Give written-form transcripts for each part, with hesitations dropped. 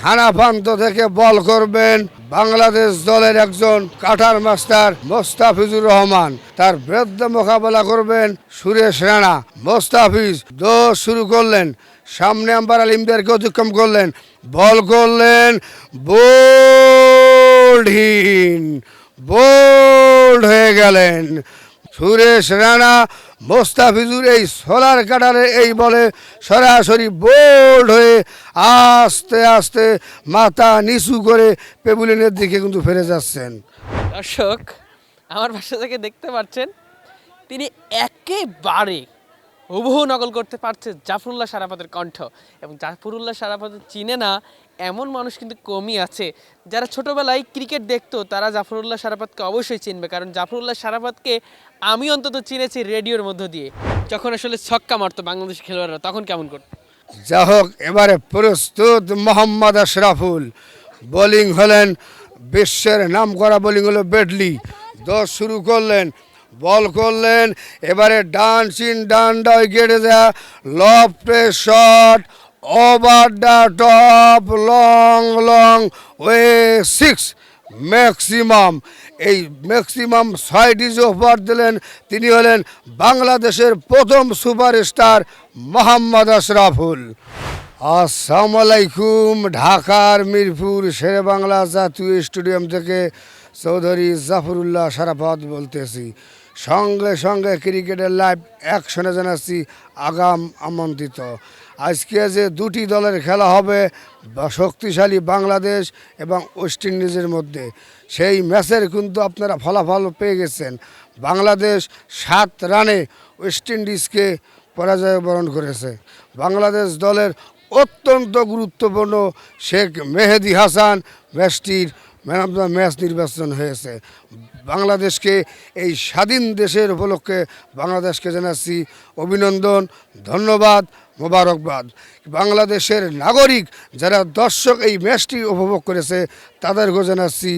থানা প্রান্ত থেকে বল করবেন বাংলাদেশ দলের একজন কাটার মাস্টার মোস্তাফিজুর রহমান। তার বিরুদ্ধে মোকাবেলা করবেন সুরেশ রানা। মোস্তাফিজ দৌড় শুরু করলেন, সামনে আম্পার আলিমদেরকে অতিক্রম করলেন, বল করলেন বোল্ডহীন, বোল্ড হয়ে গেলেন সুরেশ রানা। মোস্তাফিজুর এই সোলার কাটারে এই বলে সরাসরি বোল্ড হয়ে আস্তে আস্তে মাথা নিচু করে পেভিলিয়নের দিকে কিন্তু ফিরে যাচ্ছেন। দর্শক আমার পাশে থেকে দেখতে পাচ্ছেন তিনি একেবারে হুবহু নকল করতে পারছে জাফরুল্লাহ সারাফতের কণ্ঠ। এবং জাফরুল্লাহ সারাফত চিনে না এমন মানুষ কিন্তু কমই আছে। যারা ছোটবেলায় ক্রিকেট দেখতো তারা জাফরুল্লাহ সারাফতকে অবশ্যই চিনবে, কারণ জাফরুল্লাহ সারাফতকে আমি অন্তত চিনেছি রেডিওর মধ্য দিয়ে। যখন আসলে ছক্কা মারতো বাংলাদেশ খেলোয়াড়রা তখন কেমন করতো। যা হোক, এবারে প্রস্তুত মোহাম্মদ আশরাফুল। বোলিং হলেন বিশ্বের নাম করা বোলিং হলো বেডলি। দশ শুরু করলেন, বল করলেন এবারে ডান চিন ডান ডাই গেড়ে দেয়া লফটে shot over the top long long way six maximum. এই ম্যাক্সিমাম 6টি যে ওভার দিলেন তিনি হলেন বাংলাদেশের প্রথম সুপারস্টার মোহাম্মদ আশরাফুল। আসসালামু আলাইকুম। ঢাকার মিরপুর শেরে বাংলা জাতীয় স্টেডিয়াম থেকে চৌধুরী জাফরুল্লাহ সারাফত বলতেছি। সঙ্গে সঙ্গে ক্রিকেটের লাইভ অ্যাকশনে জানাচ্ছি আগাম আমন্ত্রিত। আজকে যে দুটি দলের খেলা হবে শক্তিশালী বাংলাদেশ এবং ওয়েস্ট ইন্ডিজের মধ্যে, সেই ম্যাচের কিন্তু আপনারা ফলাফল পেয়ে গেছেন। বাংলাদেশ 7 রানে ওয়েস্ট ইন্ডিজকে পরাজয় বরণ করেছে। বাংলাদেশ দলের অত্যন্ত গুরুত্বপূর্ণ শেখ মেহেদি হাসান ম্যাচটির ম্যান অফ দ্য ম্যাচ নির্বাচন হয়েছে। বাংলাদেশকে এই স্বাধীন দেশের উপলক্ষে বাংলাদেশকে জানাচ্ছি অভিনন্দন, ধন্যবাদ, মোবারকবাদ। বাংলাদেশের নাগরিক যারা দর্শক এই ম্যাচটি উপভোগ করেছে তাদেরকেও জানাচ্ছি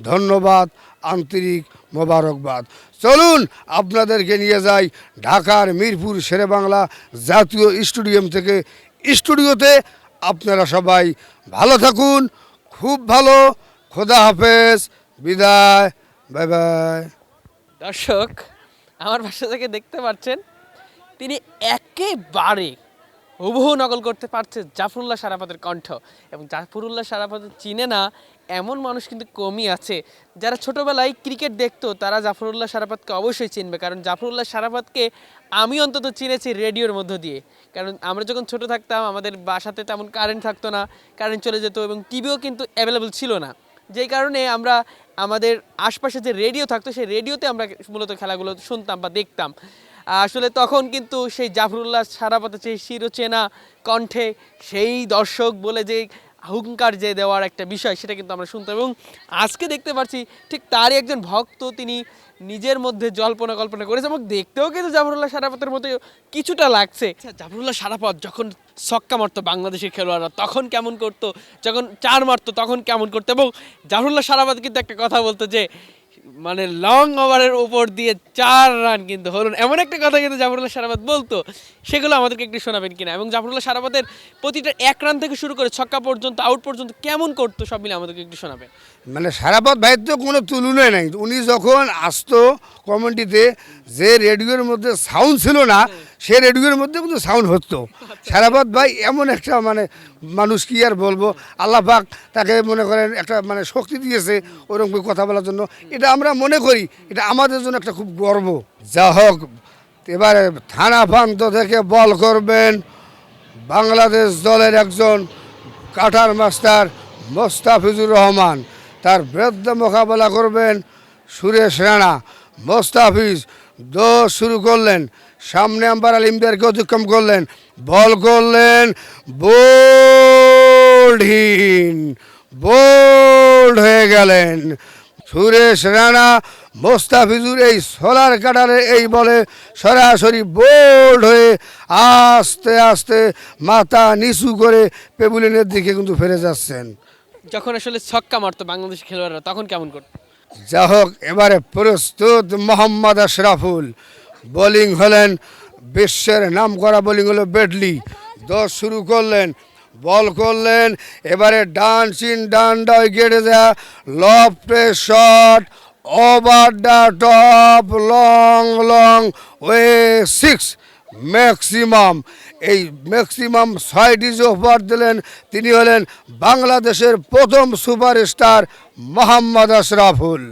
ধন্যবাদ, আন্তরিক মোবারকবাদ। চলুন আপনাদেরকে নিয়ে যাই ঢাকার মিরপুর শেরে বাংলা জাতীয় স্টেডিয়াম থেকে স্টুডিওতে। আপনারা সবাই ভালো থাকুন, খুব ভালো, খোদা হাফেজ, বিদায়, বাই বাই। দর্শক আমার পাশে থেকে দেখতে পাচ্ছেন তিনি একেবারে হুবহু নকল করতে পারছে জাফরুল্লাহ সারাফতের কণ্ঠ। এবং জাফরুল্লাহ সারাফত চিনে না এমন মানুষ কিন্তু কমই আছে। যারা ছোটবেলায় ক্রিকেট দেখতো তারা জাফরুল্লাহ সারাফতকে অবশ্যই চিনবে, কারণ জাফরুল্লাহ সারাফতকে আমি অন্তত চিনেছি রেডিওর মধ্য দিয়ে। কারণ আমরা যখন ছোট থাকতাম আমাদের বাসাতে তেমন কারেন্ট থাকতো না, কারেন্ট চলে যেত এবং টিভিও কিন্তু অ্যাভেলেবল ছিল না। যেই কারণে আমরা আমাদের আশপাশে যে রেডিও থাকতো সেই রেডিওতে আমরা মূলত খেলাগুলো শুনতাম বা দেখতাম। আসলে তখন কিন্তু সেই জাফরুল্লাহ সারাফতের সেই চিরচেনা কণ্ঠে সেই দর্শক বলে যে হুঙ্কার যে দেওয়ার একটা বিষয় সেটা কিন্তু আমরা শুনতাম। এবং আজকে দেখতে পাচ্ছি ঠিক তারই একজন ভক্ত তিনি নিজের মধ্যে জল্পনা কল্পনা করেছে এবং দেখতেও কিন্তু জাফরুল্লাহ সারাফতের মতো কিছুটা লাগছে। জাফরুল্লাহ সারাফত যখন ছক্কা মারতো বাংলাদেশের খেলোয়াড়রা তখন কেমন করতো, যখন 4 মারতো তখন কেমন করতো। এবং জাফরুল্লাহ সারাফত কিন্তু একটা কথা বলতো যে মানে লং ওভারের উপর দিয়ে 4 রান কিন্তু হলো, এমন একটা কথা কিন্তু জাফরুল্লাহ সারাফত বলতো। সেগুলো আমাদেরকে একটু শোনাবেন কিনা, এবং জাফরুল্লাহ সারাফতের প্রতিটা 1 রান থেকে শুরু করে ছক্কা পর্যন্ত আউট পর্যন্ত কেমন করতো সব মিলে আমাদেরকে একটু শোনাবেন। মানে সারাপত ভাইয়ের তো কোনো তুলনাই নাই। উনি যখন আসতো কমেন্টিতে, যে রেডিওর মধ্যে সাউন্ড ছিল না সে রেডিওর মধ্যে কিন্তু সাউন্ড হতো। সারাপত ভাই এমন একটা মানে মানুষ, কি আর বলবো, আল্লাহ পাক তাকে মনে করেন একটা মানে শক্তি দিয়েছে ওরকম কথা বলার জন্য। এটা আমরা মনে করি এটা আমাদের জন্য একটা খুব গর্ব। যা হোক, এবারে থানা প্রান্ত থেকে বল করবেন বাংলাদেশ দলের একজন কাটার মাস্টার মোস্তাফিজুর রহমান। তার বিরুদ্ধে মোকাবেলা করবেন সুরেশ রানা। মোস্তাফিজ দৌড় শুরু করলেন, সামনে আম্পার আলিমদেরকে অতিক্রম করলেন, বল করলেন বোল্ডহীন, বোল্ড হয়ে গেলেন সুরেশ রানা। মোস্তাফিজুর এই সোলার কাটারে এই বলে সরাসরি বোল্ড হয়ে আস্তে আস্তে মাথা নিচু করে পেভিলিয়নের দিকে কিন্তু ফিরে যাচ্ছেন। যখন আসলে ছক্কা মারতো বাংলাদেশ খেলোয়াড়রা তখন কেমন করতো। যা হোক, এবারে প্রস্তুত মোহাম্মদ আশরাফুল। বোলিং হলেন বিশ্বের নাম করা বোলিং হলো বেডলি। দশ শুরু করলেন, বল করলেন, এবারে ডান চিন ডান্ডায় গেড়ে দেয়া, লফটে shot, over the top, long long way 6 maximum. এই ম্যাক্সিমাম 6টি যে ওভার দিলেন, তিনি হলেন বাংলাদেশের প্রথম সুপারস্টার মোহাম্মদ আশরাফুল।